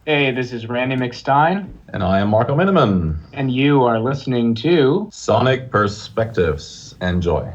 Hey, this is Randy McStine, And I am Marco Minnemann. and you are listening to Sonic Perspectives. Enjoy.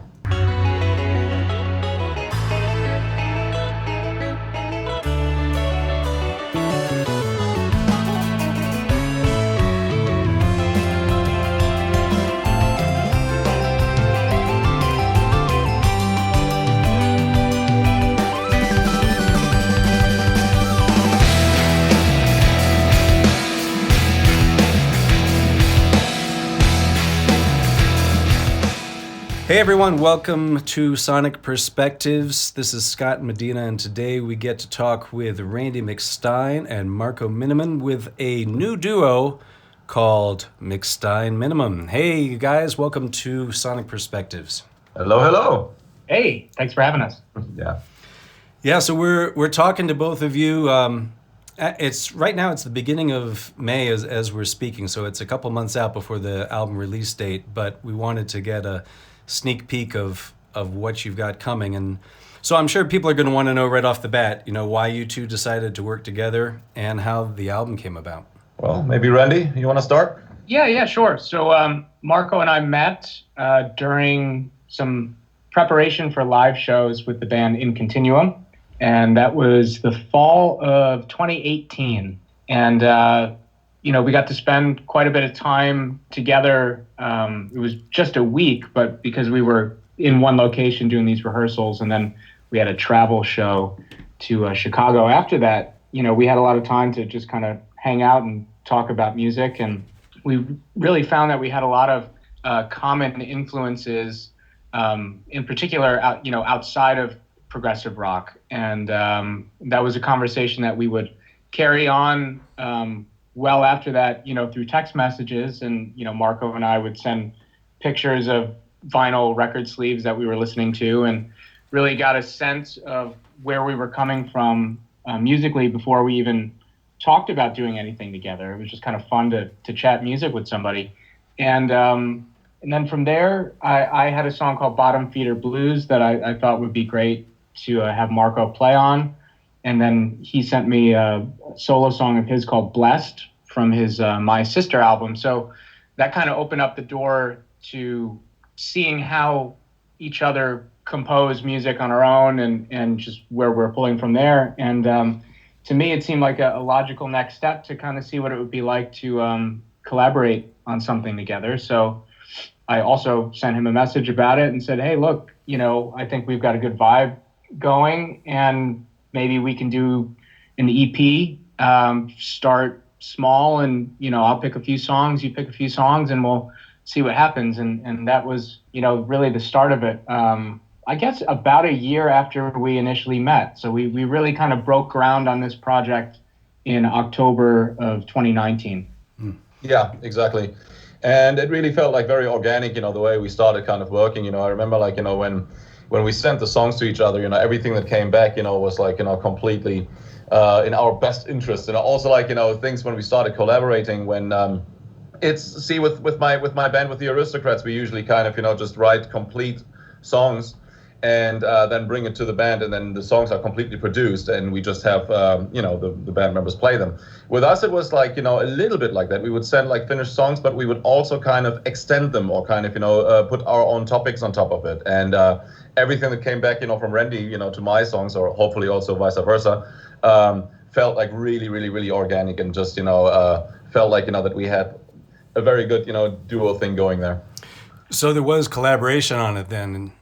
Hey everyone, welcome to Sonic Perspectives. This is Scott Medina, and today we get to talk with Randy McStine and Marco Minnemann with a new duo called McStine Minnemann. Hey you guys, welcome to Sonic Perspectives. Hello. Hey, thanks for having us. Yeah, so we're talking to both of you. It's right now. It's the beginning of May as we're speaking, so it's a couple months out before the album release date. But we wanted to get a sneak peek of what you've got coming, and so I'm sure people are going to want to know right off the bat, why you two decided to work together and how the album came about. Well, maybe Randy, you want to start? Yeah, sure. So Marco and I met during some preparation for live shows with the band In Continuum, and that was the fall of 2018. And we got to spend quite a bit of time together. It was just a week, but because we were in one location doing these rehearsals, and then we had a travel show to Chicago after that, we had a lot of time to just kind of hang out and talk about music. And we really found that we had a lot of common influences, in particular, outside of progressive rock. And that was a conversation that we would carry on well after that, through text messages. And, Marco and I would send pictures of vinyl record sleeves that we were listening to, and really got a sense of where we were coming from musically before we even talked about doing anything together. It was just kind of fun to chat music with somebody. And then from there, I had a song called Bottom Feeder Blues that I thought would be great to have Marco play on. And then he sent me a solo song of his called Blessed from his My Sister album. So that kind of opened up the door to seeing how each other compose music on our own, and just where we're pulling from there. And to me, it seemed like a logical next step to kind of see what it would be like to collaborate on something together. So I also sent him a message about it and said, hey, look, I think we've got a good vibe going, and maybe we can do an EP, start small, and, I'll pick a few songs, you pick a few songs, and we'll see what happens. And that was, really the start of it. I guess about a year after we initially met. So we really kind of broke ground on this project in October of 2019. Yeah, exactly. And it really felt like very organic, the way we started kind of working. I remember when we sent the songs to each other, everything that came back, was completely in our best interest. And also things when we started collaborating, when with my band, with the Aristocrats, we usually kind of, just write complete songs and then bring it to the band, and then the songs are completely produced, and we just have the band members play them. With us, it was a little bit like that. We would send finished songs, but we would also kind of extend them, or kind of put our own topics on top of it. And everything that came back from Randy to my songs, or hopefully also vice versa, felt like really, really, really organic, and just felt like that we had a very good duo thing going there. So there was collaboration on it then.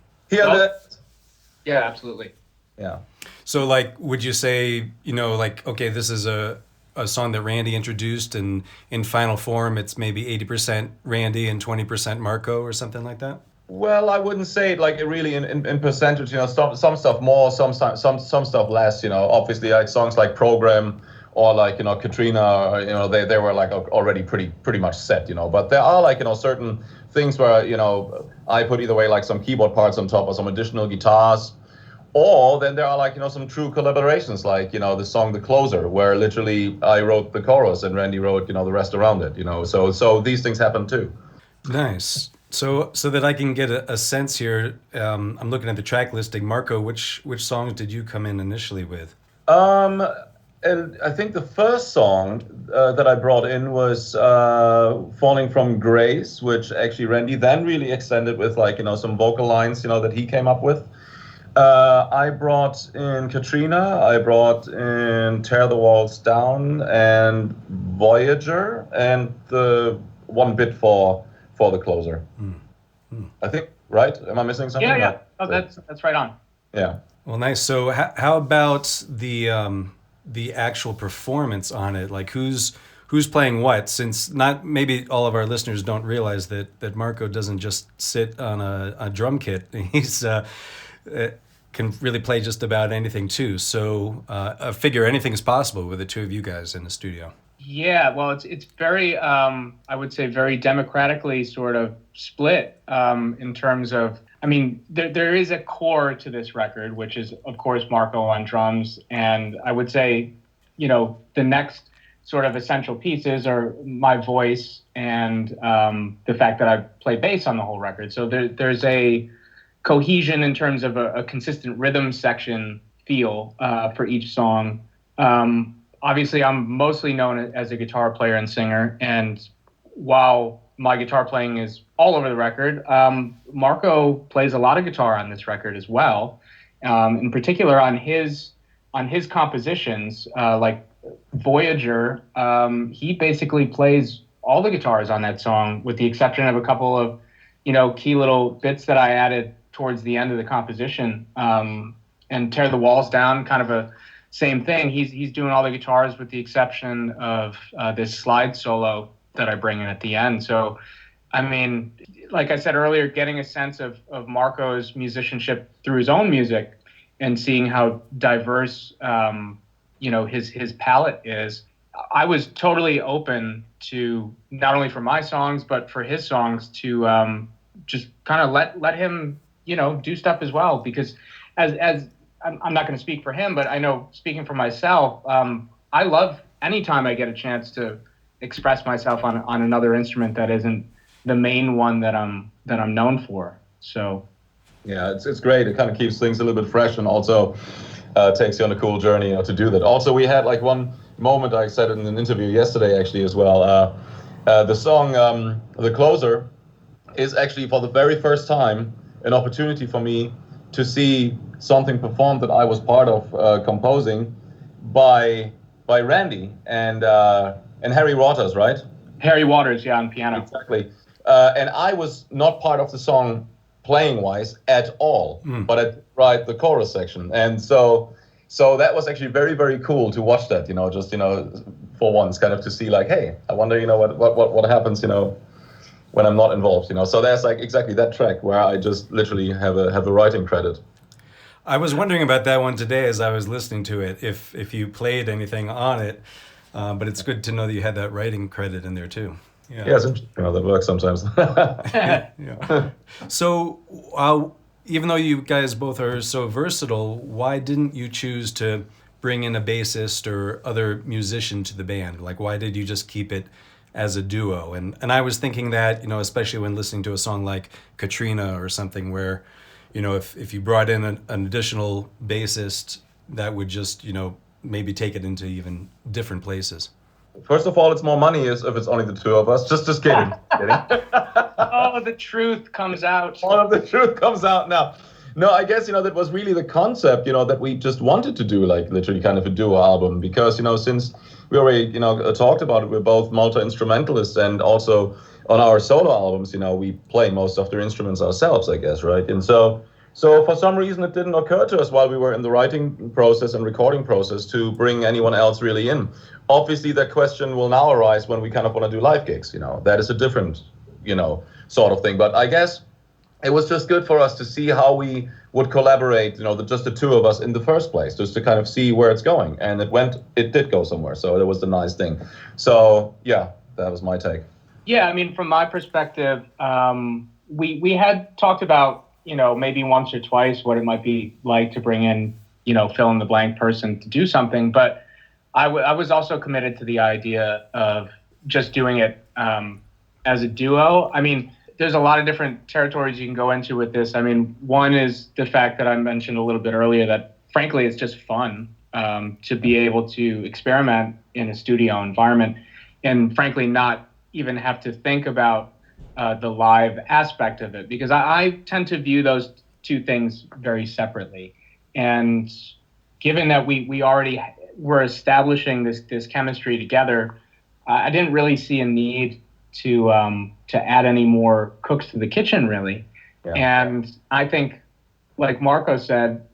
Yeah, absolutely. Yeah. So would you say, okay, this is a song that Randy introduced, and in final form it's maybe 80% Randy and 20% Marco, or something like that? Well, I wouldn't say it really in percentage. Some stuff more, some stuff less. Obviously songs like Program or Katrina. They were already pretty much set. But there are certain things where I put either way some keyboard parts on top, or some additional guitars. Or then there are some true collaborations, the song The Closer, where literally I wrote the chorus and Randy wrote the rest around it. So these things happen too. Nice. So that I can get a sense here, I'm looking at the track listing. Marco, which songs did you come in initially with? And I think the first song that I brought in was Falling from Grace, which actually Randy then really extended with like, some vocal lines, that he came up with. I brought in Katrina, I brought in Tear the Walls Down and Voyager, and the one bit for the closer. I think, right? Am I missing something? Yeah. Oh, that's right on. Yeah. Well, nice. So how about the actual performance on it? Like who's playing what? Since not maybe all of our listeners don't realize that Marco doesn't just sit on a drum kit. He's can really play just about anything too. So I figure anything is possible with the two of you guys in the studio. Yeah, well, it's very, I would say, very democratically sort of split in terms of, I mean, there is a core to this record, which is, of course, Marco on drums. And I would say, the next sort of essential pieces are my voice and the fact that I play bass on the whole record. So there's a cohesion in terms of a consistent rhythm section feel for each song. Obviously, I'm mostly known as a guitar player and singer, and while my guitar playing is all over the record, Marco plays a lot of guitar on this record as well. In particular, on his compositions, like Voyager, he basically plays all the guitars on that song, with the exception of a couple of, key little bits that I added towards the end of the composition. And Tear the Walls Down, kind of a same thing. He's doing all the guitars with the exception of this slide solo that I bring in at the end. So, I mean, like I said earlier, getting a sense of Marco's musicianship through his own music and seeing how diverse, his palette is, I was totally open to, not only for my songs, but for his songs, to just kind of let him, do stuff as well. Because as I'm not going to speak for him, but I know, speaking for myself, I love anytime I get a chance to express myself on another instrument that isn't the main one that I'm known for. So yeah, it's great. It kind of keeps things a little bit fresh, and also takes you on a cool journey, to do that. Also, we had like one moment, I said it in an interview yesterday actually as well. The song The Closer is actually, for the very first time, an opportunity for me to see something performed that I was part of composing by Randy and Harry Waters, right? Harry Waters, yeah, on piano. Exactly. And I was not part of the song playing-wise at all, but I did write the chorus section. And so that was actually very, very cool to watch that, just, for once, kind of to see like, hey, I wonder, what happens, when I'm not involved, So there's like exactly that track where I just literally have a writing credit. I was wondering about that one today as I was listening to it, if you played anything on it, but it's good to know that you had that writing credit in there too. Yeah, it's interesting how that works sometimes. Yeah. So, even though you guys both are so versatile, why didn't you choose to bring in a bassist or other musician to the band? Like, why did you just keep it as a duo? And I was thinking that, especially when listening to a song like Katrina or something where, if you brought in an additional bassist, that would just, maybe take it into even different places. First of all, it's more money if it's only the two of us. Just kidding. Oh, the truth comes out. All of the truth comes out now. No, I guess, that was really the concept, that we just wanted to do, like literally kind of a duo album, because, since we already, talked about it, we're both multi-instrumentalists, and also on our solo albums, we play most of the instruments ourselves, I guess, right? And so for some reason, it didn't occur to us while we were in the writing process and recording process to bring anyone else really in. Obviously, that question will now arise when we kind of want to do live gigs, That is a different, sort of thing. But I guess it was just good for us to see how we would collaborate, just the two of us in the first place, just to kind of see where it's going. And it did go somewhere. So that was the nice thing. So, yeah, that was my take. Yeah, I mean, from my perspective, we had talked about, maybe once or twice what it might be like to bring in, fill in the blank person to do something. But I was also committed to the idea of just doing it as a duo. I mean, there's a lot of different territories you can go into with this. I mean, one is the fact that I mentioned a little bit earlier that, frankly, it's just fun. to be able to experiment in a studio environment, and frankly, not even have to think about the live aspect of it, because I tend to view those two things very separately. And given that we already were establishing this chemistry together, I didn't really see a need to add any more cooks to the kitchen, really. Yeah. And I think, like Marco said,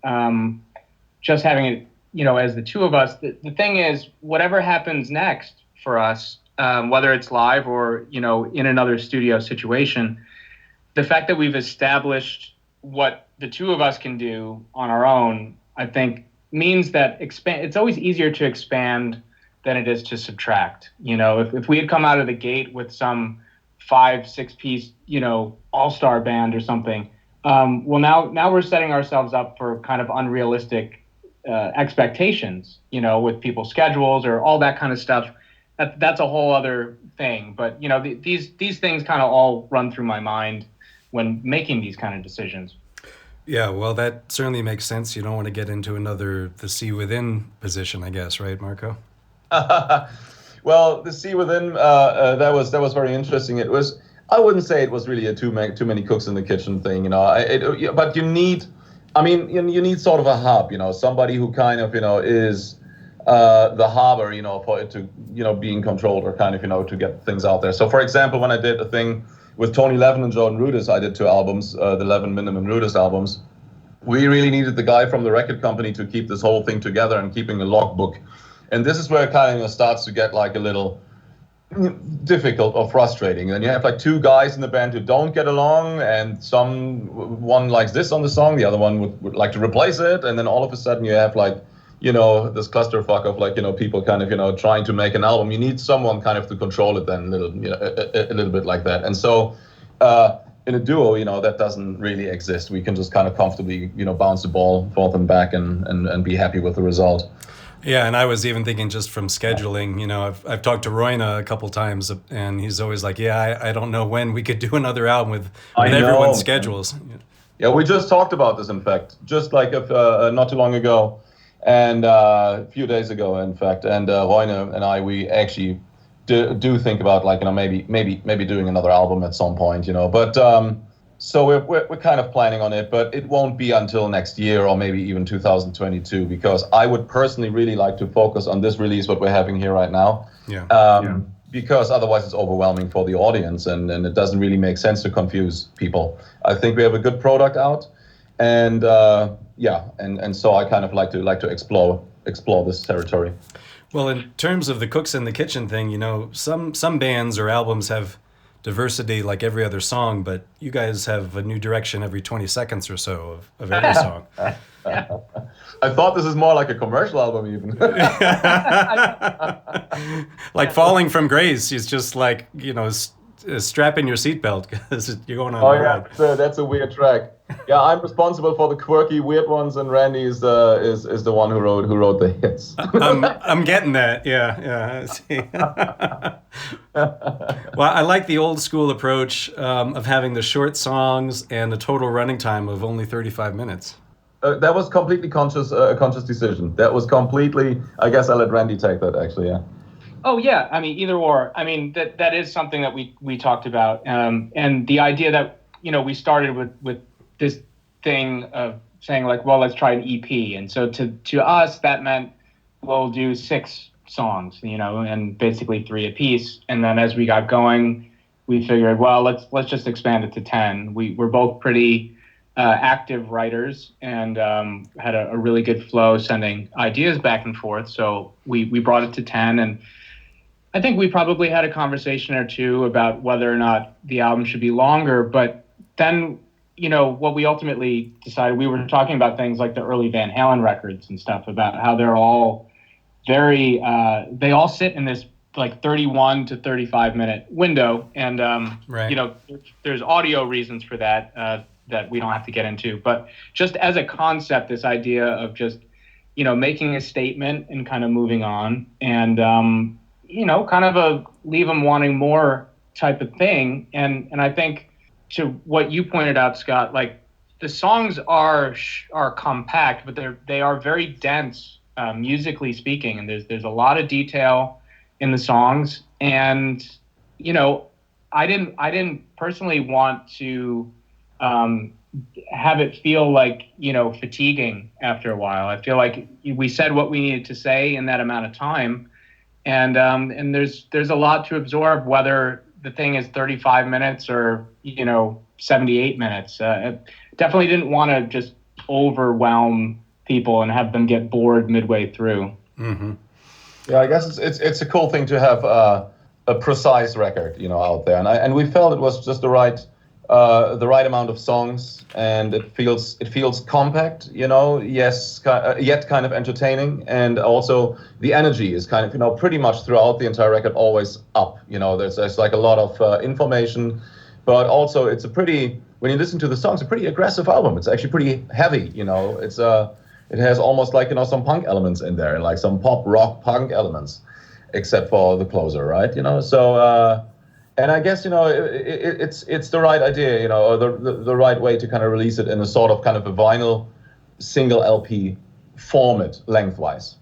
just having it, as the two of us, the thing is, whatever happens next for us, whether it's live or, in another studio situation, the fact that we've established what the two of us can do on our own, I think, means that it's always easier to expand than it is to subtract. If we had come out of the gate with some 5-6 piece, all-star band or something, well, now we're setting ourselves up for kind of unrealistic expectations, with people's schedules or all that kind of stuff. That's a whole other thing. But, these things kind of all run through my mind when making these kind of decisions. Yeah, well, that certainly makes sense. You don't want to get into the see within position, I guess, right, Marco? Well, the see within, that was very interesting. It was, I wouldn't say it was really a too many cooks in the kitchen thing, but you need sort of a hub, somebody who kind of, is the harbor, for it to, being controlled, or kind of, to get things out there. So, for example, when I did a thing with Tony Levin and Jordan Rudess, I did 2 albums, the Levin, Minnemann, Rudess albums. We really needed the guy from the record company to keep this whole thing together and keeping a logbook. And this is where it kind of starts to get like a little difficult or frustrating. And you have like 2 guys in the band who don't get along, and one likes this on the song, the other one would like to replace it. And then all of a sudden you have like, this clusterfuck of like, people kind of, trying to make an album. You need someone kind of to control it then a little bit like that. And so in a duo, that doesn't really exist. We can just kind of comfortably, bounce the ball forth and back and be happy with the result. Yeah, and I was even thinking just from scheduling, I've talked to Royna a couple times, and he's always like, yeah, I don't know when we could do another album with everyone's schedules. Yeah, we just talked about this, in fact, just like not too long ago, and a few days ago, in fact. And Royna and I, we actually do think about like, maybe doing another album at some point, But so we're kind of planning on it, but it won't be until next year or maybe even 2022, because I would personally really like to focus on this release, what we're having here right now. Yeah. Because otherwise it's overwhelming for the audience, and it doesn't really make sense to confuse people. I think we have a good product out, and and so I kind of like to explore this territory. Well, in terms of the cooks in the kitchen thing, some bands or albums have diversity like every other song, but you guys have a new direction every 20 seconds or so of every song. I thought this is more like a commercial album even. Like Falling from Grace, he's just like, strap in your seatbelt because you're going on a ride. So that's a weird track. Yeah, I'm responsible for the quirky, weird ones, and Randy is the one who wrote the hits. I'm getting that. Yeah. Well, I like the old school approach of having the short songs and a total running time of only 35 minutes. That was completely a conscious decision. That was completely. I guess I'll let Randy take that. Actually, yeah. Oh yeah, either or. That is something that we talked about, and the idea that we started with this thing of saying like, well, let's try an EP, and so to us that meant we'll do 6 songs, and basically 3 apiece, and then as we got going, we figured, well, let's just expand it to 10. We're both pretty active writers, and had a really good flow sending ideas back and forth, so we brought it to 10, and I think we probably had a conversation or two about whether or not the album should be longer, but then, what we ultimately decided, we were talking about things like the early Van Halen records and stuff, about how they're all very, they all sit in this like 31 to 35 minute window. And, right. There's audio reasons for that, that we don't have to get into, but just as a concept, this idea of just, making a statement and kind of moving on, and, kind of a leave them wanting more type of thing. And I think to what you pointed out, Scott, like the songs are compact, but they are very dense musically speaking, and there's a lot of detail in the songs, and I didn't personally want to have it feel like fatiguing after a while. I feel like we said what we needed to say in that amount of time, and there's a lot to absorb, whether the thing is 35 minutes or 78 minutes. I definitely didn't want to just overwhelm people and have them get bored midway through. Mm-hmm. Yeah, I guess it's a cool thing to have a precise record, out there, and we felt it was just the right amount of songs, and it feels compact, yes, yet kind of entertaining, and also the energy is kind of pretty much throughout the entire record always up. There's like a lot of information, but also it's when you listen to the songs, a pretty aggressive album. It's actually pretty heavy. It has almost like some punk elements in there, and like some pop rock punk elements, except for the closer, right? So. And I guess it's the right idea, or the right way to kind of release it in a sort of kind of a vinyl single LP format lengthwise.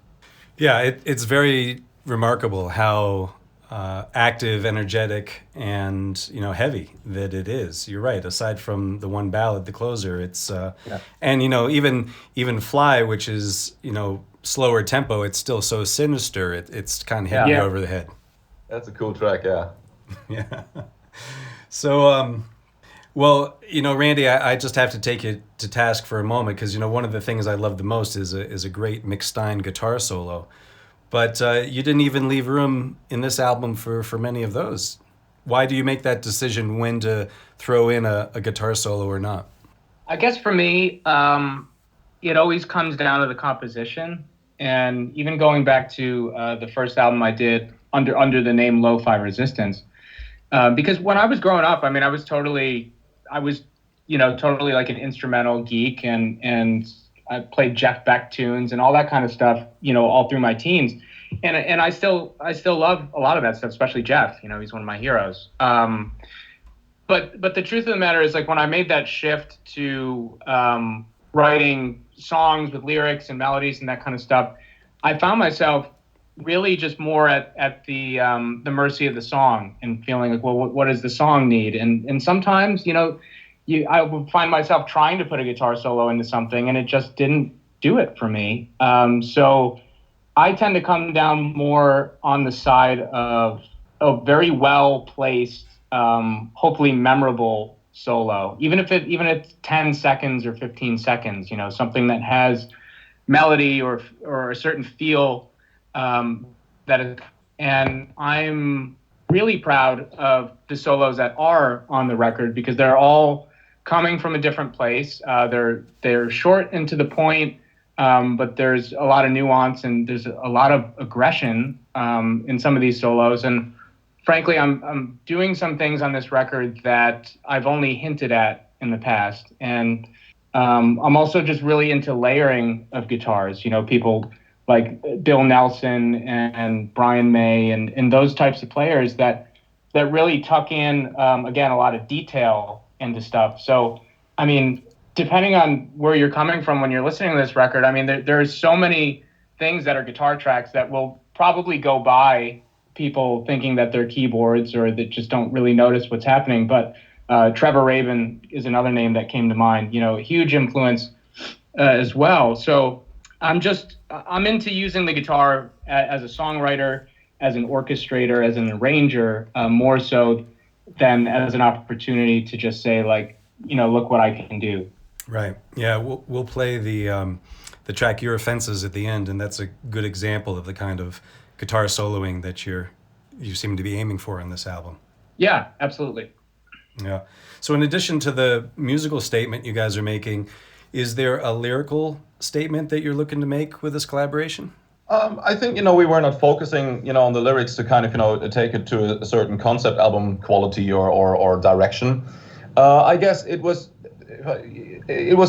Yeah, it's very remarkable how active, energetic, and heavy that it is. You're right. Aside from the one ballad, the closer, it's and even Fly, which is slower tempo, it's still so sinister. It's kind of hitting you over the head. That's a cool track, yeah. Yeah. So, well, Randy, I just have to take you to task for a moment because one of the things I love the most is a great McStine guitar solo, but you didn't even leave room in this album for many of those. Why do you make that decision when to throw in a guitar solo or not? I guess for me, it always comes down to the composition, and even going back to the first album I did under the name Lo-Fi Resistance. Because when I was growing up, I was totally like an instrumental geek, and I played Jeff Beck tunes and all that kind of stuff, all through my teens, and I still love a lot of that stuff, especially Jeff. He's one of my heroes. But the truth of the matter is, like, when I made that shift to writing songs with lyrics and melodies and that kind of stuff, I found myself really just more at the mercy of the song and feeling like, well, what does the song need? And sometimes, I would find myself trying to put a guitar solo into something and it just didn't do it for me. So I tend to come down more on the side of a very well placed, hopefully memorable solo, even if it's 10 seconds or 15 seconds, something that has melody or a certain feel. And I'm really proud of the solos that are on the record because they're all coming from a different place. They're short and to the point, but there's a lot of nuance and there's a lot of aggression in some of these solos. And frankly, I'm doing some things on this record that I've only hinted at in the past. And I'm also just really into layering of guitars. People like Bill Nelson and Brian May and those types of players that really tuck in, again, a lot of detail into stuff. So, depending on where you're coming from when you're listening to this record, there's so many things that are guitar tracks that will probably go by people thinking that they're keyboards or that just don't really notice what's happening. But Trevor Rabin is another name that came to mind, a huge influence as well. So I'm into using the guitar as a songwriter, as an orchestrator, as an arranger, more so than as an opportunity to just say, like, look what I can do. Right. Yeah. We'll play the track "Your Offenses" at the end, and that's a good example of the kind of guitar soloing that you seem to be aiming for in this album. Yeah, absolutely. Yeah. So in addition to the musical statement you guys are making, is there a lyrical statement that you're looking to make with this collaboration? I think, we were not focusing, on the lyrics to kind of, take it to a certain concept album quality or direction. I guess it was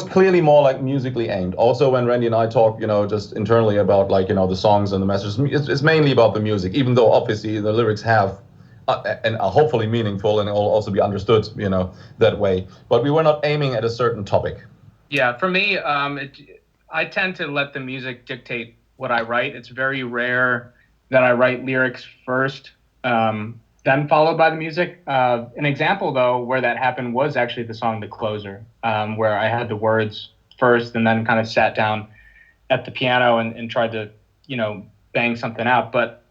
clearly more like musically aimed. Also, when Randy and I talk, just internally about like, the songs and the messages, it's mainly about the music, even though obviously the lyrics have and are hopefully meaningful and will also be understood, that way. But we were not aiming at a certain topic. Yeah, for me, I tend to let the music dictate what I write. It's very rare that I write lyrics first, then followed by the music. An example, though, where that happened was actually the song "The Closer," where I had the words first and then kind of sat down at the piano and tried to, bang something out. But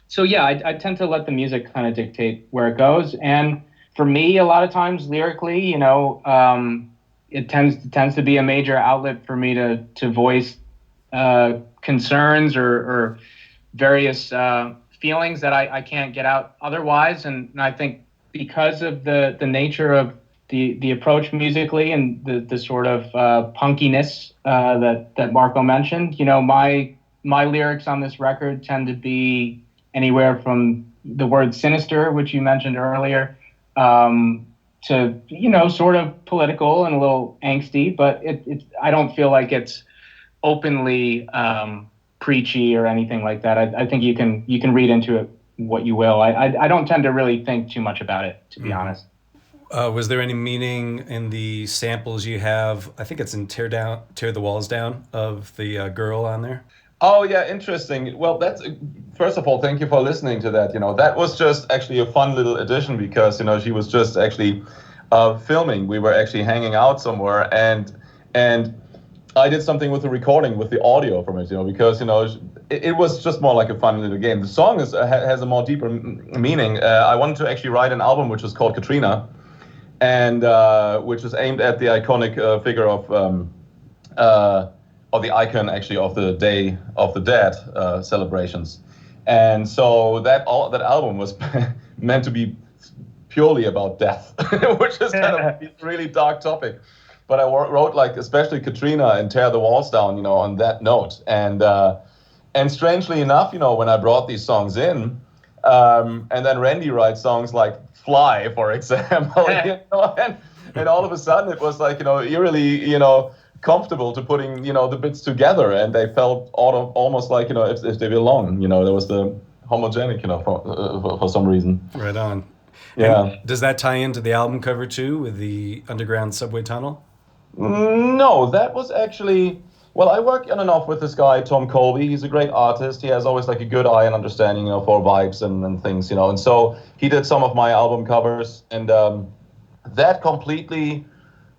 so yeah, I tend to let the music kind of dictate where it goes. And for me, a lot of times lyrically, it tends to be a major outlet for me to voice concerns or various feelings that I can't get out otherwise. And I think because of the nature of the approach musically and the sort of punkiness that Marco mentioned, my lyrics on this record tend to be anywhere from the word sinister, which you mentioned earlier, to, sort of political and a little angsty, but I don't feel like it's openly preachy or anything like that. I think you can read into it what you will. I don't tend to really think too much about it, to be honest. Was there any meaning in the samples you have? I think it's in Tear the Walls Down of the girl on there. Oh yeah, interesting. Well, that's first of all, thank you for listening to that. That was just actually a fun little addition because she was just actually filming. We were actually hanging out somewhere, and I did something with the recording, with the audio from it. Because it was just more like a fun little game. The song has a more deeper meaning. I wanted to actually write an album which is called Katrina, and which is aimed at the iconic figure of. Or the icon actually of the Day of the Dead celebrations, and so that album was meant to be purely about death, which is kind of a really dark topic. But I wrote like especially Katrina and Tear the Walls Down, on that note, and strangely enough, when I brought these songs in, and then Randy writes songs like Fly, for example, and all of a sudden it was like eerily comfortable to putting the bits together, and they felt almost like if they belong. There was the homogenic for some reason. Right on. Yeah. And does that tie into the album cover too, with the underground subway tunnel? No, that was actually, well, I work on and off with this guy Tom Colby. He's a great artist. He has always like a good eye and understanding for vibes and things, and so he did some of my album covers, and that completely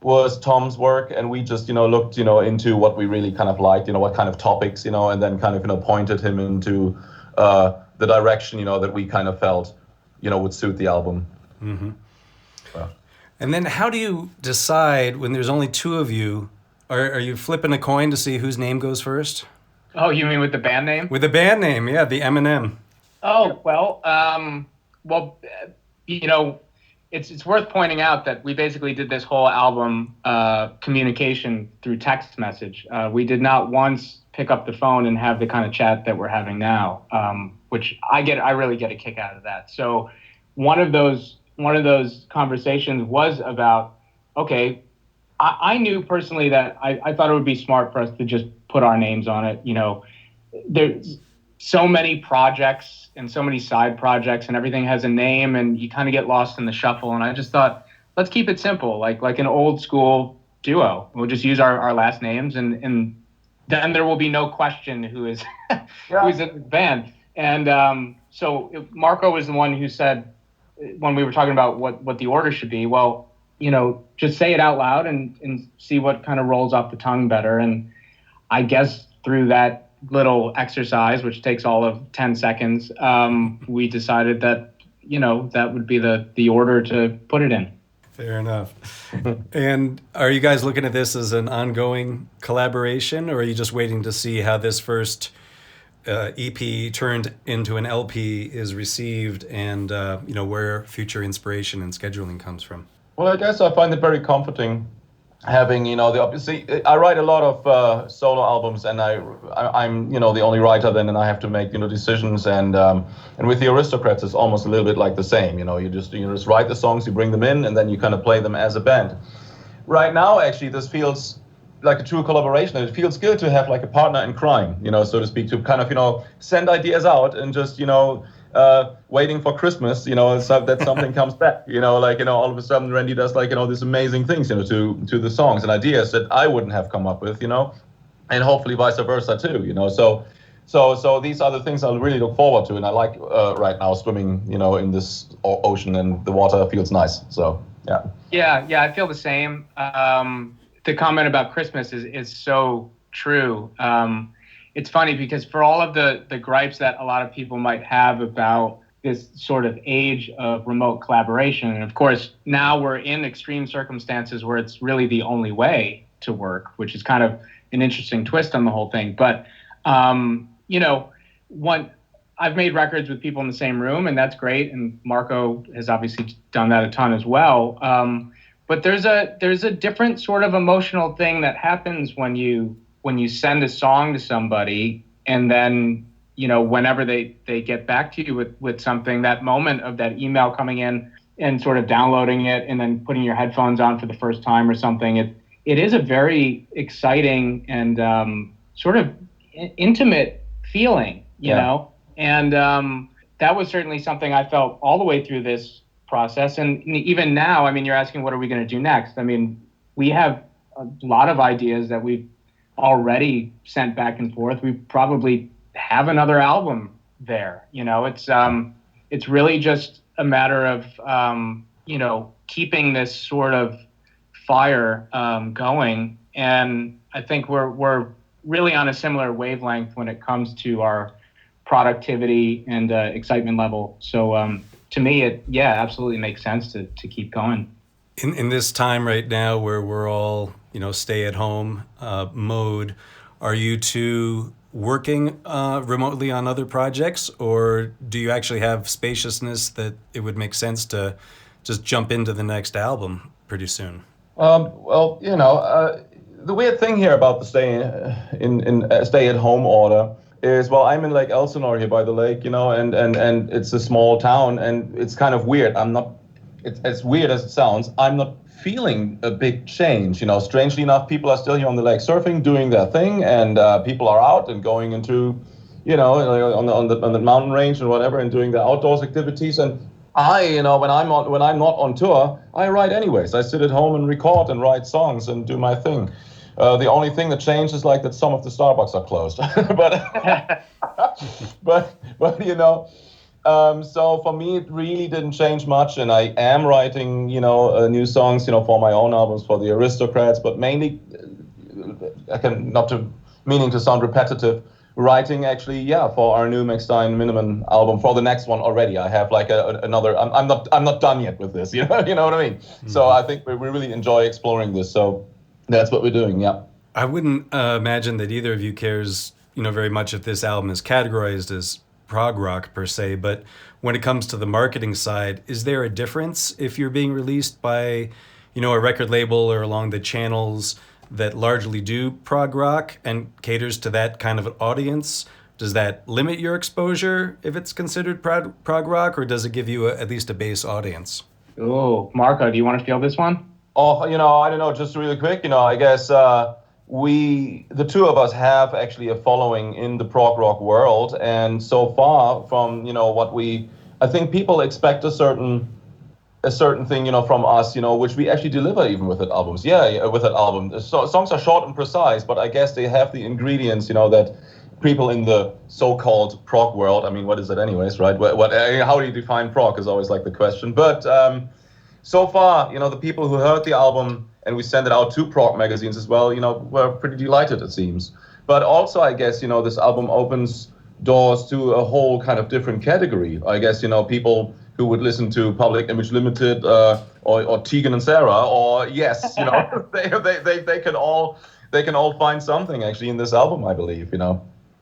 was Tom's work, and we just looked into what we really kind of liked, what kind of topics, and then kind of pointed him into the direction that we kind of felt would suit the album. Mm-hmm. And then how do you decide when there's only two of you? Are you flipping a coin to see whose name goes first? Oh, you mean with the band name? With the band name, yeah, the M&M. Oh, well, It's worth pointing out that we basically did this whole album communication through text message. We did not once pick up the phone and have the kind of chat that we're having now, which I really get a kick out of that. So one of those conversations was about, okay, I knew personally that I thought it would be smart for us to just put our names on it. There's so many projects and so many side projects, and everything has a name, and you kind of get lost in the shuffle. And I just thought, let's keep it simple, like an old school duo. We'll just use our last names, and then there will be no question who is who's in the band. And so Marco was the one who said, when we were talking about what the order should be, well, just say it out loud and see what kind of rolls off the tongue better. And I guess through that little exercise, which takes all of 10 seconds, we decided that that would be the order to put it in. Fair enough. And are you guys looking at this as an ongoing collaboration, or are you just waiting to see how this first EP turned into an LP is received, and where future inspiration and scheduling comes from? Well, I guess I find it very comforting having obviously I write a lot of solo albums, and I'm the only writer then, and I have to make decisions, and with the Aristocrats it's almost a little bit like the same. You just write the songs, you bring them in, and then you kind of play them as a band. Right now, actually, this feels like a true collaboration, and it feels good to have like a partner in crime, so to speak, to kind of send ideas out and just waiting for Christmas, so that something comes back, all of a sudden Randy does these amazing things, to the songs and ideas that I wouldn't have come up with, and hopefully vice versa too, So these are the things I really look forward to, and I like right now swimming, in this ocean, and the water feels nice. So yeah. Yeah, I feel the same. The comment about Christmas is so true. It's funny because for all of the gripes that a lot of people might have about this sort of age of remote collaboration, and of course now we're in extreme circumstances where it's really the only way to work, which is kind of an interesting twist on the whole thing. But I've made records with people in the same room, and that's great. And Marco has obviously done that a ton as well. But there's a different sort of emotional thing that happens when you send a song to somebody, and then whenever they get back to you with something, that moment of that email coming in and sort of downloading it and then putting your headphones on for the first time or something. It is a very exciting and sort of intimate feeling, you know? And that was certainly something I felt all the way through this process. And even now, I mean, you're asking, what are we going to do next? I mean, we have a lot of ideas that we've already sent back and forth. We probably have another album there. It's really just a matter of, keeping this sort of fire going. And I think we're really on a similar wavelength when it comes to our productivity and excitement level. So to me, it absolutely makes sense to keep going. In this time right now where we're all stay at home mode, are you two working remotely on other projects, or do you actually have spaciousness that it would make sense to just jump into the next album pretty soon? The weird thing here about the stay at home order is, well, I'm in Lake Elsinore here by the lake, and it's a small town, and it's kind of weird. It's as weird as it sounds, I'm not feeling a big change. Strangely enough, people are still here on the lake surfing, doing their thing, and people are out and going into, on the mountain range and whatever, and doing the outdoors activities. And when I'm not on tour, I write anyways. I sit at home and record and write songs and do my thing. The only thing that changed is that some of the Starbucks are closed. So for me, it really didn't change much, and I am writing, new songs, for my own albums, for the Aristocrats, but mainly, meaning to sound repetitive, writing actually, for our new McStine and Minnemann album, for the next one already. I have another. I'm not done yet with this. You know what I mean? Mm-hmm. So I think we really enjoy exploring this. So that's what we're doing. Yeah. I wouldn't imagine that either of you cares, very much if this album is categorized as prog rock per se, but when it comes to the marketing side, is there a difference if you're being released by, a record label or along the channels that largely do prog rock and caters to that kind of an audience? Does that limit your exposure if it's considered prog rock, or does it give you at least a base audience? Oh, Marco, do you want to field this one? Oh, I don't know, just really quick, I guess the two of us have actually a following in the prog rock world, and so far from I think people expect a certain thing from us, which we actually deliver even with that albums. With that album, so songs are short and precise, but I guess they have the ingredients that people in the so-called prog world, I mean, what is it anyways, right? How do you define prog is always the question, but so far, the people who heard the album, and we send it out to prog magazines as well, were pretty delighted, it seems. But also, I guess, this album opens doors to a whole kind of different category. I guess, people who would listen to Public Image Limited or Tegan and Sarah, or Yes, they can all find something actually in this album, I believe,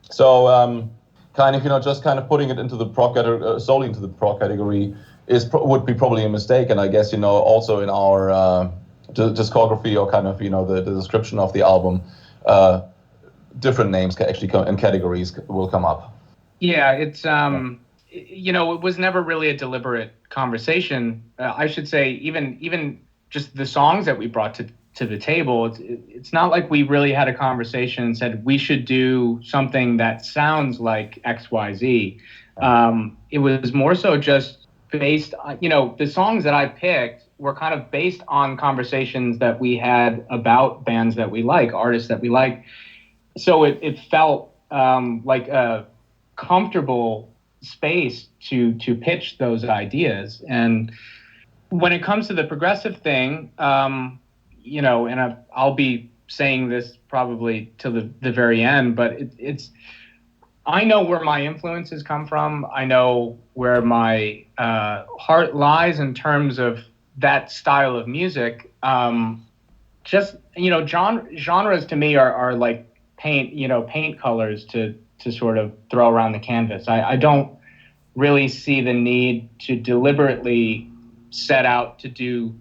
So just putting it into the prog category, solely into the prog category would be probably a mistake. And I guess, also in our discography or the description of the album, different names can actually come and categories will come up. Yeah, it's it was never really a deliberate conversation. I should say even just the songs that we brought to the table, it's not like we really had a conversation and said we should do something that sounds like XYZ. It was more so just based on, the songs that I picked were kind of based on conversations that we had about bands that we like, artists that we like. so it felt like a comfortable space to pitch those ideas. And when it comes to the progressive thing, and I'll be saying this probably till the very end, but it's I know where my influences come from. I know where my heart lies in terms of that style of music. Genres to me are like paint colors to sort of throw around the canvas. I don't really see the need to deliberately set out to do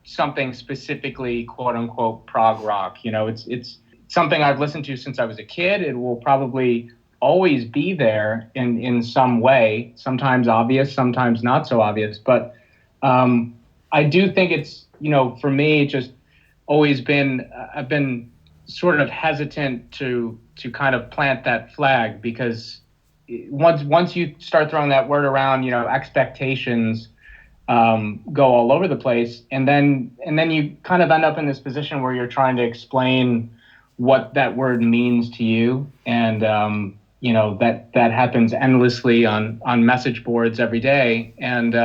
something specifically quote unquote prog rock. It's something I've listened to since I was a kid. It will probably always be there in some way, sometimes obvious, sometimes not so obvious. But I do think it's, for me, just always been, I've been sort of hesitant to kind of plant that flag, because once you start throwing that word around, expectations go all over the place, and then you kind of end up in this position where you're trying to explain what that word means to you, and that happens endlessly on message boards every day. And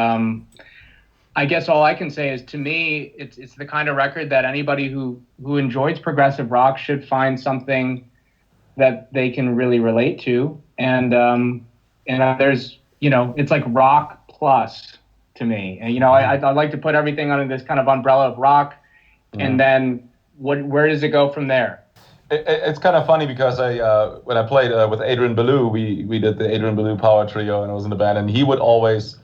I guess all I can say is, to me, it's the kind of record that anybody who enjoys progressive rock should find something that they can really relate to. And there's, it's like rock plus to me. And, I like to put everything under this kind of umbrella of rock. And then where does it go from there? It's kind of funny because when I played with Adrian Belew, we did the Adrian Belew Power Trio, and I was in the band, and he would always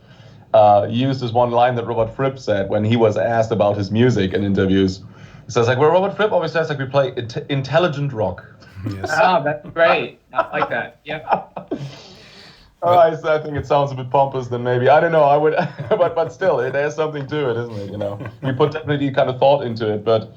use this one line that Robert Fripp said when he was asked about his music in interviews. He says, like, well, Robert Fripp always says, like, we play intelligent rock. Yes. Oh, that's great. I like that. Yeah. I think it sounds a bit pompous then maybe. I don't know. I would, but still, there's something to it, isn't it? We put definitely kind of thought into it, but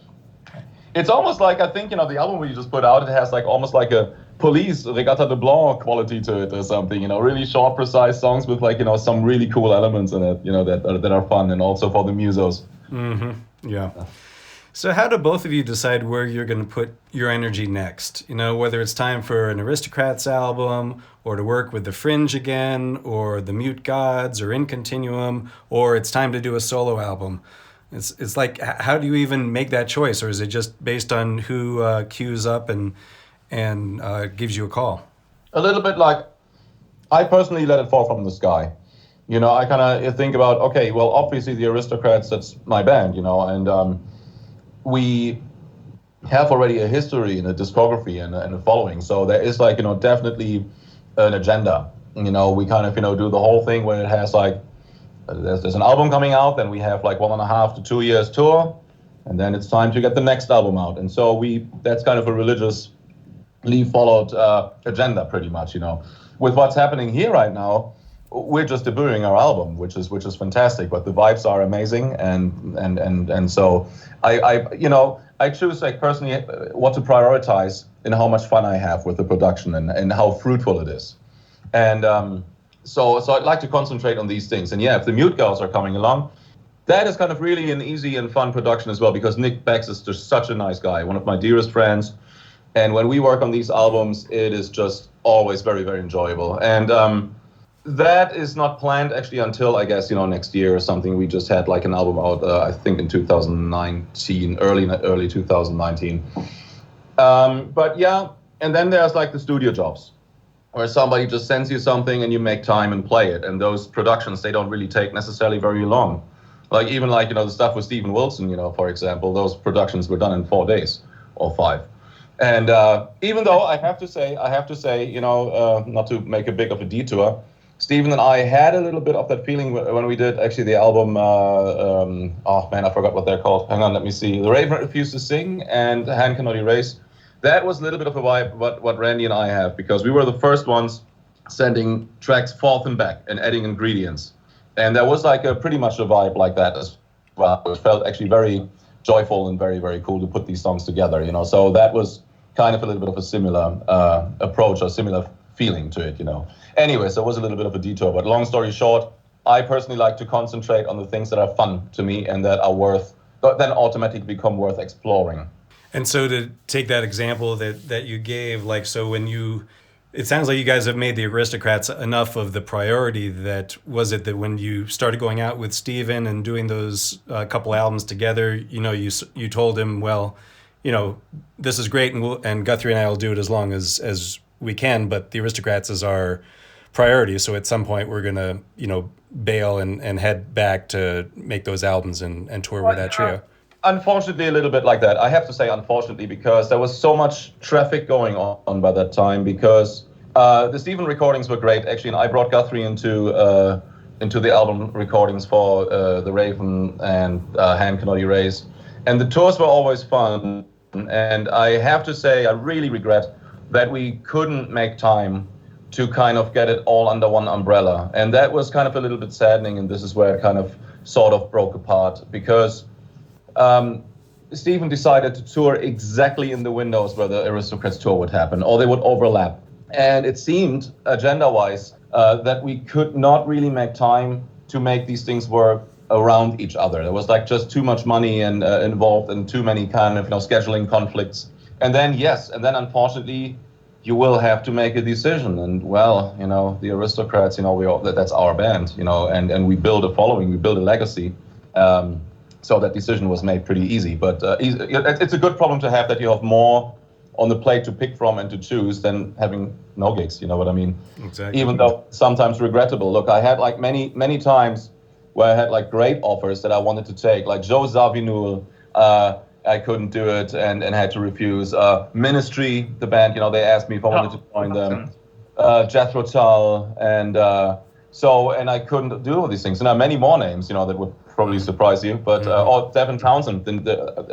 it's almost like, I think, the album we just put out, it has like almost like a Police Regatta de Blanc quality to it or something, really short, precise songs with like, some really cool elements in it, that are fun, and also for the musos. Mm-hmm. Yeah. So how do both of you decide where you're going to put your energy next? Whether it's time for an Aristocrats album, or to work with the Fringe again, or the Mute Gods, or In Continuum, or it's time to do a solo album. It's like, how do you even make that choice? Or is it just based on who queues up and gives you a call? A little bit like, I personally let it fall from the sky. I kind of think about, okay, well, obviously the Aristocrats, that's my band, and we have already a history and a discography and a following. So there is like, definitely an agenda. We kind of, do the whole thing where it has like, there's an album coming out, then we have like 1.5 to 2 years tour, and then it's time to get the next album out. And so that's kind of a religiously followed agenda pretty much, With what's happening here right now, we're just debuting our album, which is fantastic, but the vibes are amazing, and so I choose, like, personally what to prioritize and how much fun I have with the production and how fruitful it is. And so I'd like to concentrate on these things. And yeah, if the Mute Girls are coming along, that is kind of really an easy and fun production as well, because Nick Bex is just such a nice guy, one of my dearest friends. And when we work on these albums, it is just always very, very enjoyable. And that is not planned actually until, I guess, next year or something. We just had like an album out, I think in 2019, early 2019. But yeah, and then there's like the studio jobs, where somebody just sends you something and you make time and play it. And those productions, they don't really take necessarily very long. Like even like, the stuff with Steven Wilson, for example, those productions were done in 4 days or 5. And even though I have to say, not to make a big of a detour, Steven and I had a little bit of that feeling when we did actually the album, I forgot what they're called. Hang on, let me see. The Raven Refused to Sing and Hand Cannot Erase. That was a little bit of a vibe what Randy and I have, because we were the first ones sending tracks forth and back and adding ingredients. And there was like pretty much a vibe like that as well. It felt actually very joyful and very, very cool to put these songs together, So that was kind of a little bit of a similar approach or similar feeling to it, Anyway, so it was a little bit of a detour, but long story short, I personally like to concentrate on the things that are fun to me and that are then automatically become worth exploring. And so to take that example that you gave, like, so when you, it sounds like you guys have made the Aristocrats enough of the priority that, was it that when you started going out with Steven and doing those couple albums together, you told him, well, this is great, and Guthrie and I will do it as long as we can, but the Aristocrats is our priority. So at some point we're gonna, bail and head back to make those albums and tour with that trio. Unfortunately, a little bit like that. I have to say unfortunately, because there was so much traffic going on by that time, because the Steven recordings were great, actually, and I brought Guthrie into the album recordings for The Raven and Hand Cannot Erase. And the tours were always fun. And I have to say, I really regret that we couldn't make time to kind of get it all under one umbrella. And that was kind of a little bit saddening, and this is where it kind of sort of broke apart, because Steven decided to tour exactly in the windows where the Aristocrats tour would happen, or they would overlap. And it seemed, agenda-wise, that we could not really make time to make these things work around each other. There was like just too much money and involved, and too many kind of scheduling conflicts. And then unfortunately, you will have to make a decision. And well, the Aristocrats, that's our band, and we build a following, we build a legacy. So that decision was made pretty easy. But it's a good problem to have, that you have more on the plate to pick from and to choose than having no gigs. You know what I mean? Exactly. Even though sometimes regrettable. Look, I had like many times where I had like great offers that I wanted to take, like Joe Zawinul. I couldn't do it and had to refuse. Ministry, the band, they asked me if I wanted to join them. Jethro Tull, and I couldn't do all these things. And there are many more names, that would probably surprise you. But or Devin Townsend.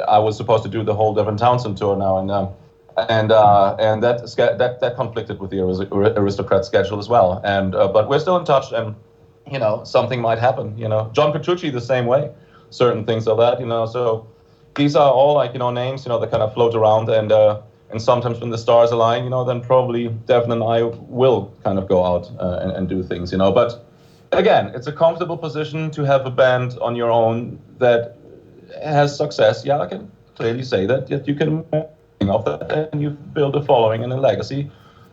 I was supposed to do the whole Devin Townsend tour now, and that conflicted with the Aristocrat schedule as well. And but we're still in touch, and something might happen. John Petrucci the same way. Certain things of that. So these are all like names that kind of float around, and sometimes when the stars align, then probably Devin and I will kind of go out and do things. But again, it's a comfortable position to have a band on your own that has success. Yeah, I can clearly say that. Yet you can of that, and you've built a following and a legacy,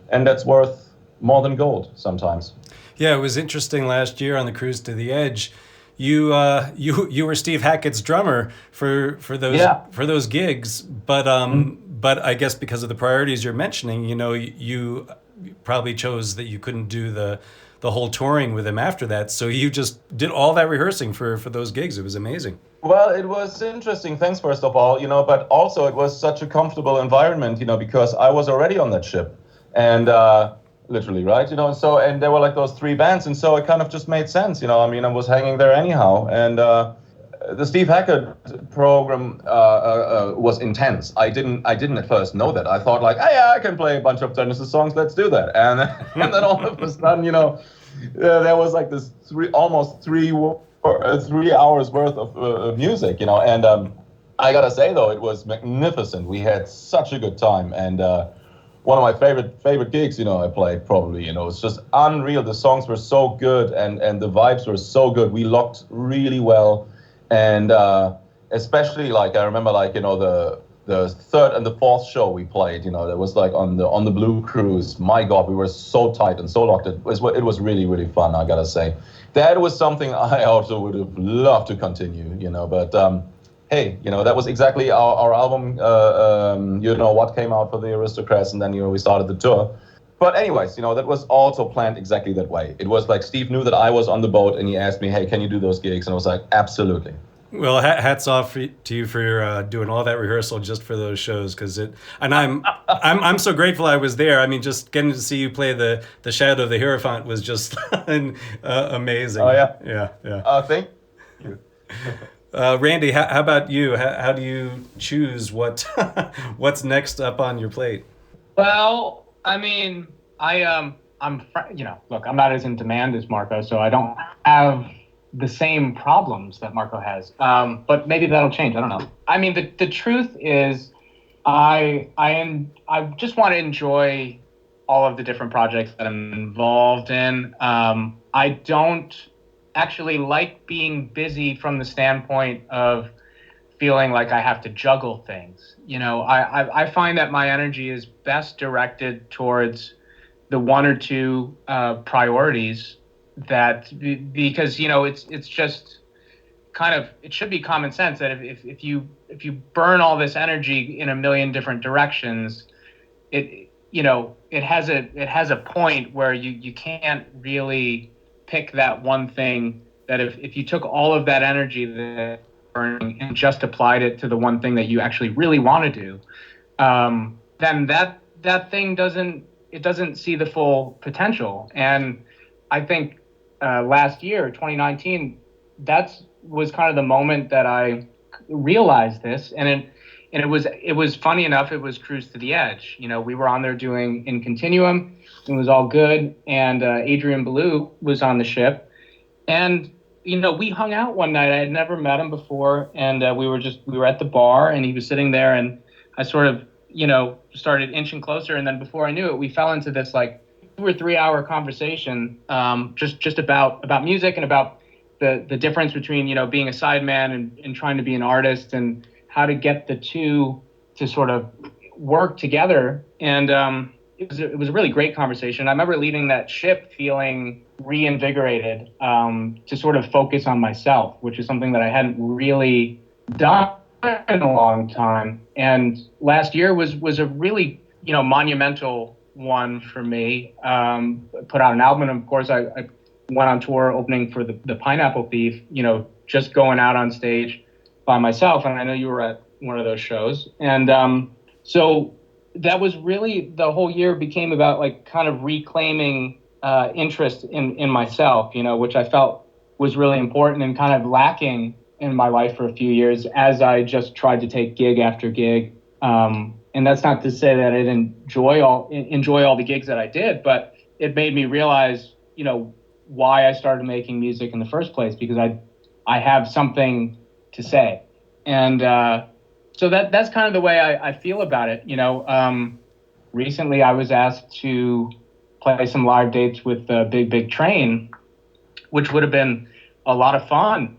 and that's worth more than gold sometimes. Yeah, it was interesting last year on the Cruise to the Edge. You were Steve Hackett's drummer for those gigs, but I guess because of the priorities you're mentioning, you probably chose that you couldn't do the whole touring with him after that. So you just did all that rehearsing for those gigs. It was amazing. Well, it was interesting. Thanks, first of all, but also it was such a comfortable environment, because I was already on that ship, and literally, right? And there were like those three bands, and so it kind of just made sense. I was hanging there anyhow, and the Steve Hackett program was intense. I didn't at first know that. I thought like, oh, yeah, I can play a bunch of Genesis songs. Let's do that. And then all of a sudden, there was like this almost 3 hours worth of music. And I gotta say though, it was magnificent. We had such a good time, and one of my favorite gigs, I played probably. It's just unreal. The songs were so good, and the vibes were so good. We locked really well. And especially like I remember like the third and the fourth show we played, that was like on the Blue Cruise. My God, we were so tight and so locked. It was really, really fun, I gotta say. That was something I also would have loved to continue, But hey, that was exactly our album. What came out for the Aristocrats, and then we started the tour. But anyways, that was also planned exactly that way. It was like Steve knew that I was on the boat, and he asked me, "Hey, can you do those gigs?" And I was like, "Absolutely." Well, hats off to you for doing all that rehearsal just for those shows, and I'm so grateful I was there. I mean, just getting to see you play the Shadow of the Hierophant was just amazing. Oh yeah, yeah. Thank you. Randy, how about you? How do you choose what's next up on your plate? Well, I mean, look, I'm not as in demand as Marco, so I don't have the same problems that Marco has. But maybe that'll change. I don't know. I mean, the truth is, I just want to enjoy all of the different projects that I'm involved in. I don't actually like being busy from the standpoint of feeling like I have to juggle things. I find that my energy is best directed towards the one or two priorities because it's just kind of, it should be common sense that if you burn all this energy in a million different directions, it has a point where you can't really pick that one thing, that if you took all of that energy that burning and just applied it to the one thing that you actually really want to do, then that thing doesn't see the full potential. And I think last year, 2019, that was kind of the moment that I realized this. And it was funny enough, it was Cruise to the Edge. We were on there doing In Continuum. It was all good. And Adrian Belew was on the ship. And, we hung out one night. I had never met him before. And we were at the bar, and he was sitting there, and I sort of, started inching closer. And then before I knew it, we fell into this like 2 or 3 hour conversation, just about music and about the difference between, being a sideman and trying to be an artist, and how to get the two to sort of work together. And it was a really great conversation. I remember leaving that ship feeling reinvigorated, to sort of focus on myself, which is something that I hadn't really done in a long time. And last year was a really, monumental one for me. Put out an album, and of course I went on tour opening for the Pineapple Thief, just going out on stage by myself. And I know you were at one of those shows. And so that was really, the whole year became about like kind of reclaiming interest in myself, which I felt was really important and kind of lacking in my life for a few years as I just tried to take gig after gig. And that's not to say that I didn't enjoy all the gigs that I did, but it made me realize, why I started making music in the first place, because I have something to say. And so that's kind of the way I feel about it. Recently I was asked to play some live dates with Big Big Train, which would have been a lot of fun.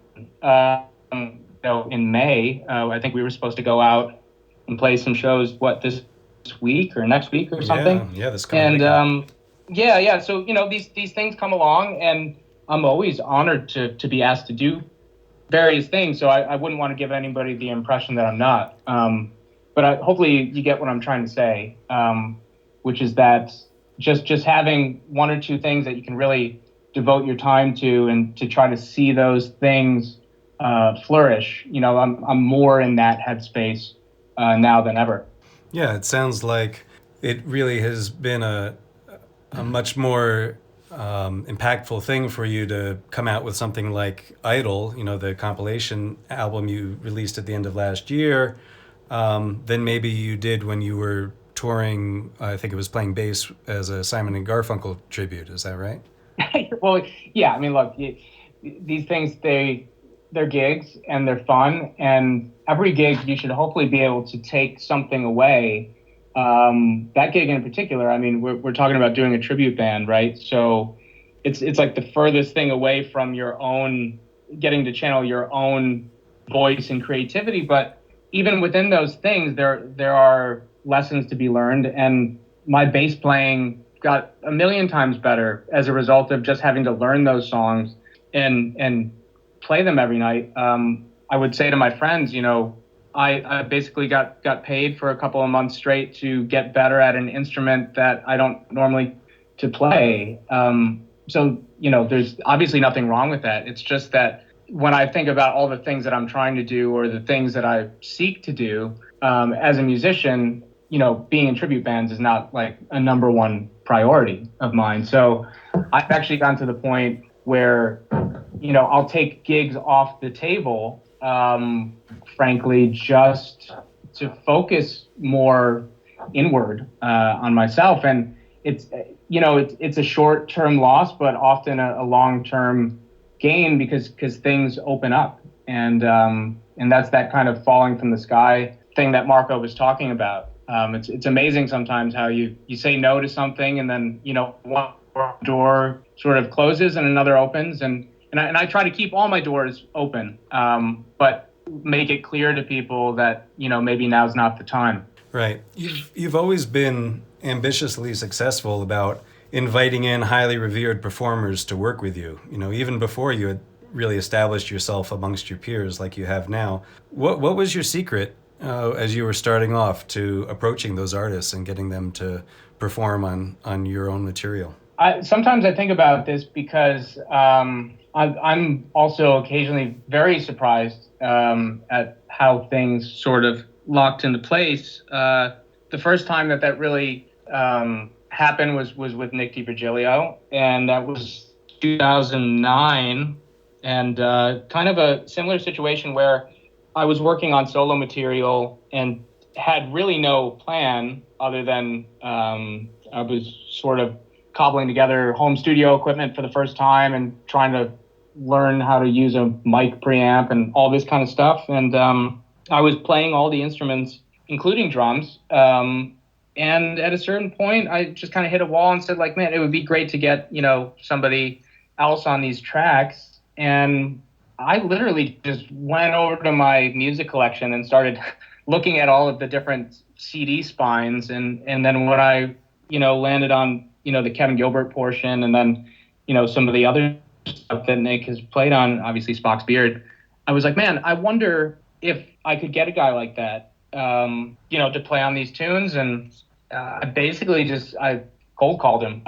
In May, I think we were supposed to go out and play some shows, this week or next week or something. Yeah, this coming weekend. Yeah. So, these things come along, and I'm always honored to be asked to do various things. So I wouldn't want to give anybody the impression that I'm not. But hopefully you get what I'm trying to say, which is that just having one or two things that you can really devote your time to, and to try to see those things flourish. I'm more in that headspace now than ever. Yeah, it sounds like it really has been a much more impactful thing for you to come out with something like Idol, the compilation album you released at the end of last year, than maybe you did when you were touring. I think it was playing bass as a Simon and Garfunkel tribute. Is that right? Well, yeah. I mean, look, these things, they're gigs and they're fun, and every gig you should hopefully be able to take something away. That gig in particular, I mean, we're talking about doing a tribute band, right? So it's like the furthest thing away from your own, getting to channel your own voice and creativity. But even within those things, there are lessons to be learned. And my bass playing got a million times better as a result of just having to learn those songs and play them every night. I would say to my friends, I basically got paid for a couple of months straight to get better at an instrument that I don't normally to play. So, there's obviously nothing wrong with that. It's just that when I think about all the things that I'm trying to do, or the things that I seek to do as a musician, being in tribute bands is not like a number one priority of mine. So I've actually gotten to the point where, I'll take gigs off the table, frankly, just to focus more inward on myself. And it's a short-term loss, but often a long-term gain, because things open up. And that's that kind of falling from the sky thing that Marco was talking about. It's amazing sometimes how you say no to something, and then, one door sort of closes and another opens. And I try to keep all my doors open. But make it clear to people that, maybe now's not the time. Right. You've always been ambitiously successful about inviting in highly revered performers to work with you. Even before you had really established yourself amongst your peers like you have now. What was your secret as you were starting off to approaching those artists and getting them to perform on your own material? Sometimes I think about this because I'm also occasionally very surprised at how things sort of locked into place. The first time that really happened was with Nick DiVirgilio, and that was 2009, and kind of a similar situation where I was working on solo material and had really no plan other than I was sort of cobbling together home studio equipment for the first time and trying to learn how to use a mic preamp and all this kind of stuff. And I was playing all the instruments, including drums. And at a certain point, I just kind of hit a wall and said, like, man, it would be great to get, somebody else on these tracks. And I literally just went over to my music collection and started looking at all of the different CD spines. And then when I, landed on, the Kevin Gilbert portion, and then, some of the other stuff that Nick has played on, obviously Spock's Beard, I was like, man, I wonder if I could get a guy like that, to play on these tunes. And I basically I cold called him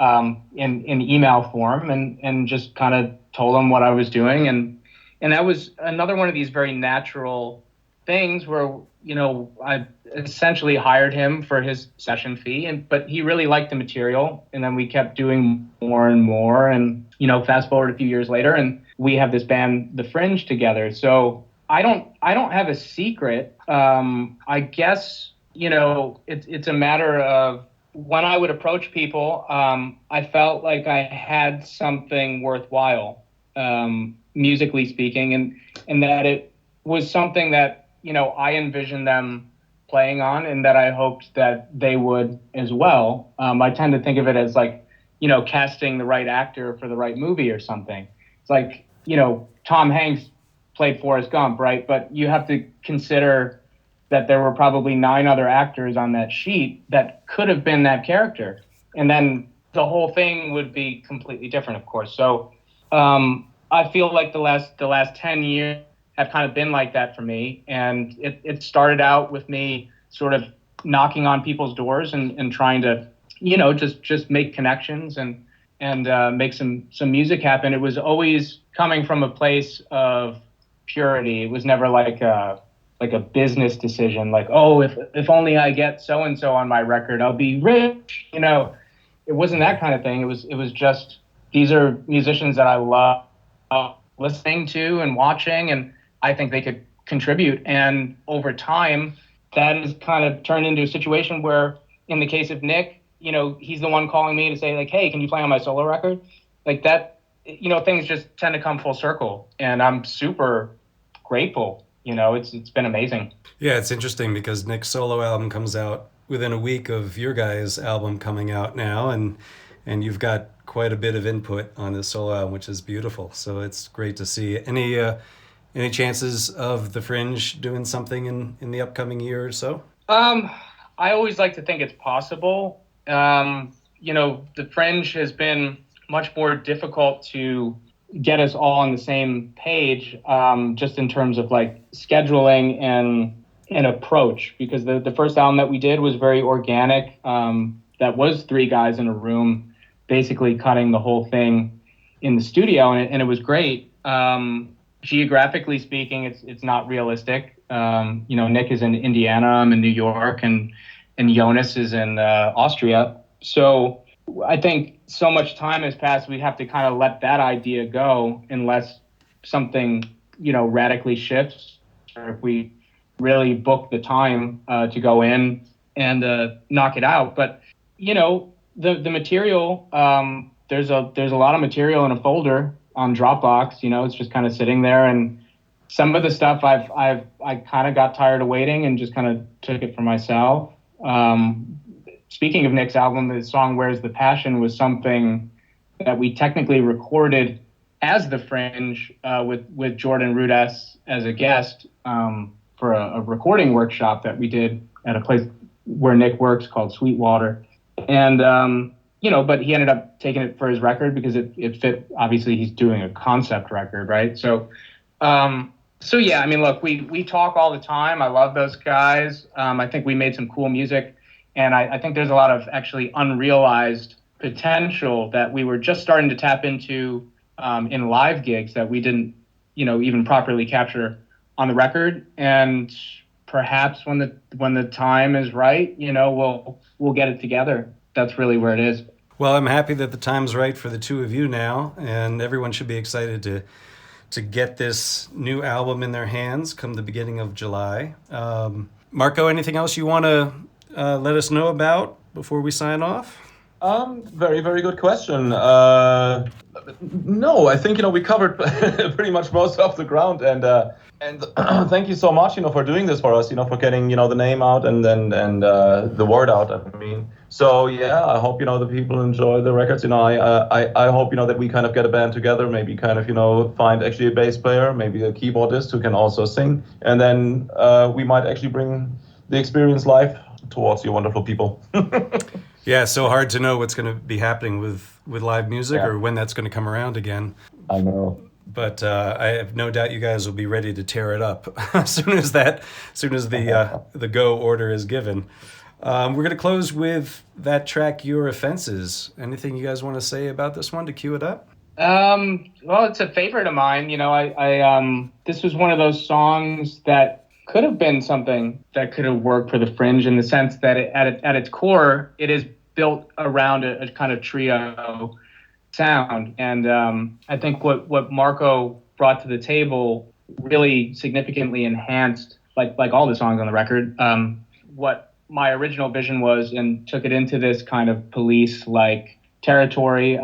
in email form and just kind of told him what I was doing. And that was another one of these very natural things where, I essentially hired him for his session fee, but he really liked the material. And then we kept doing more and more. And, fast forward a few years later, and we have this band, The Fringe, together. So I don't have a secret. I guess, it's a matter of when I would approach people, I felt like I had something worthwhile, musically speaking, and that it was something that, I envisioned them playing on and that I hoped that they would as well. I tend to think of it as like, casting the right actor for the right movie or something. It's like, Tom Hanks played Forrest Gump, right? But you have to consider that there were probably 9 other actors on that sheet that could have been that character. And then the whole thing would be completely different, of course. So I feel like the last 10 years have kind of been like that for me. And it started out with me sort of knocking on people's doors and trying to, just make connections and make some music happen. It was always coming from a place of purity. It was never like a business decision, like, oh, if only I get so-and-so on my record, I'll be rich. It wasn't that kind of thing. It was just, these are musicians that I love listening to and watching, and I think they could contribute. And over time, that has kind of turned into a situation where, in the case of Nick, he's the one calling me to say, like, hey, can you play on my solo record? Like that, things just tend to come full circle. And I'm super grateful. It's been amazing. Yeah, it's interesting because Nick's solo album comes out within a week of your guys' album coming out now, and you've got quite a bit of input on his solo album, which is beautiful. So it's great to see. Any chances of The Fringe doing something in the upcoming year or so? I always like to think it's possible. The Fringe has been much more difficult to get us all on the same page, just in terms of like scheduling and approach, because the first album that we did was very organic. That was 3 guys in a room, basically cutting the whole thing in the studio, and it was great. Geographically speaking, it's not realistic. Nick is in Indiana, I'm in New York, and Jonas is in Austria. So I think so much time has passed, we have to kind of let that idea go unless something, radically shifts, or if we really book the time to go in and knock it out. But, the material, there's a lot of material in a folder on Dropbox. It's just kind of sitting there, and some of the stuff I kind of got tired of waiting and just kind of took it for myself. Speaking of Nick's album, the song "Where's the Passion" was something that we technically recorded as the Fringe with Jordan Rudess as a guest for a recording workshop that we did at a place where Nick works called Sweetwater. And, but he ended up taking it for his record because it fit. Obviously, he's doing a concept record, right? So yeah, I mean, look, we talk all the time. I love those guys. I think we made some cool music. And I think there's a lot of actually unrealized potential that we were just starting to tap into in live gigs that we didn't, even properly capture on the record. And perhaps when the time is right, we'll get it together. That's really where it is. Well, I'm happy that the time's right for the two of you now, and everyone should be excited to get this new album in their hands come the beginning of July. Marco, anything else you want to let us know about before we sign off? Very, very good question. No, I think, we covered pretty much most of the ground, and thank you so much, for doing this for us, for getting, the name out and the word out. I mean, so yeah, I hope, the people enjoy the records. I hope, that we kind of get a band together, maybe kind of, find actually a bass player, maybe a keyboardist who can also sing. And then we might actually bring the experience live towards you wonderful people. Yeah, so hard to know what's going to be happening with live music or when that's going to come around again. I know. But I have no doubt you guys will be ready to tear it up as soon as the go order is given. We're going to close with that track, Your Offenses. Anything you guys want to say about this one to cue it up? Well, it's a favorite of mine. I this was one of those songs that could have been something that could have worked for the Fringe in the sense that at its core, it is built around a kind of trio sound. And I think what Marco brought to the table really significantly enhanced, like all the songs on the record, what my original vision was, and took it into this kind of police-like territory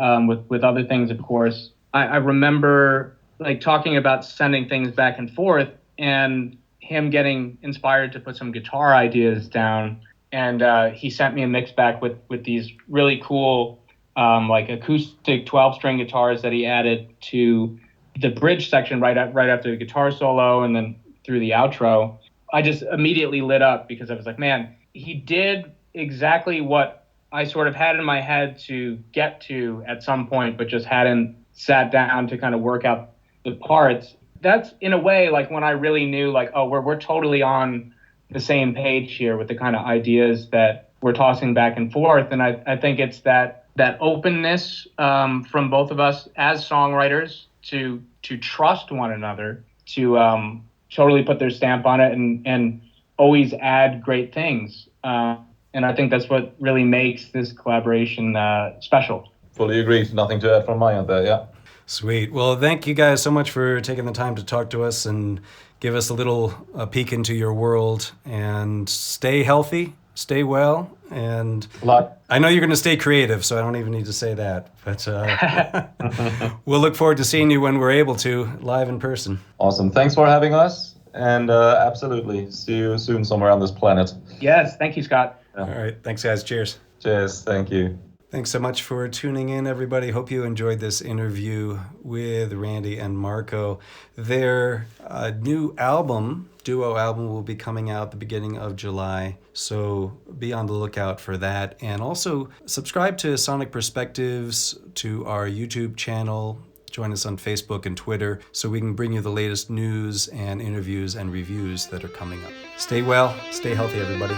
with other things, of course. I remember talking about sending things back and forth and him getting inspired to put some guitar ideas down. And he sent me a mix back with these really cool acoustic 12-string guitars that he added to the bridge section right after the guitar solo and then through the outro. I just immediately lit up because I was like, man, he did exactly what I sort of had in my head to get to at some point, but just hadn't sat down to kind of work out the parts. That's in a way like when I really knew we're totally on the same page here with the kind of ideas that we're tossing back and forth. And I think it's that openness from both of us as songwriters to trust one another, to totally put their stamp on it and always add great things. And I think that's what really makes this collaboration special. Fully agreed. Nothing to add from my end there, yeah. Sweet. Well, thank you guys so much for taking the time to talk to us and give us a little peek into your world. And stay healthy, stay well, and I know you're going to stay creative, so I don't even need to say that. But we'll look forward to seeing you when we're able to, live in person. Awesome. Thanks for having us, and absolutely. See you soon somewhere on this planet. Yes. Thank you, Scott. Yeah. All right. Thanks, guys. Cheers. Cheers. Thank you. Thanks so much for tuning in, everybody. Hope you enjoyed this interview with Randy and Marco. Their new duo album, will be coming out the beginning of July, so be on the lookout for that. And also subscribe to Sonic Perspectives, to our YouTube channel. Join us on Facebook and Twitter so we can bring you the latest news and interviews and reviews that are coming up. Stay well, stay healthy, everybody.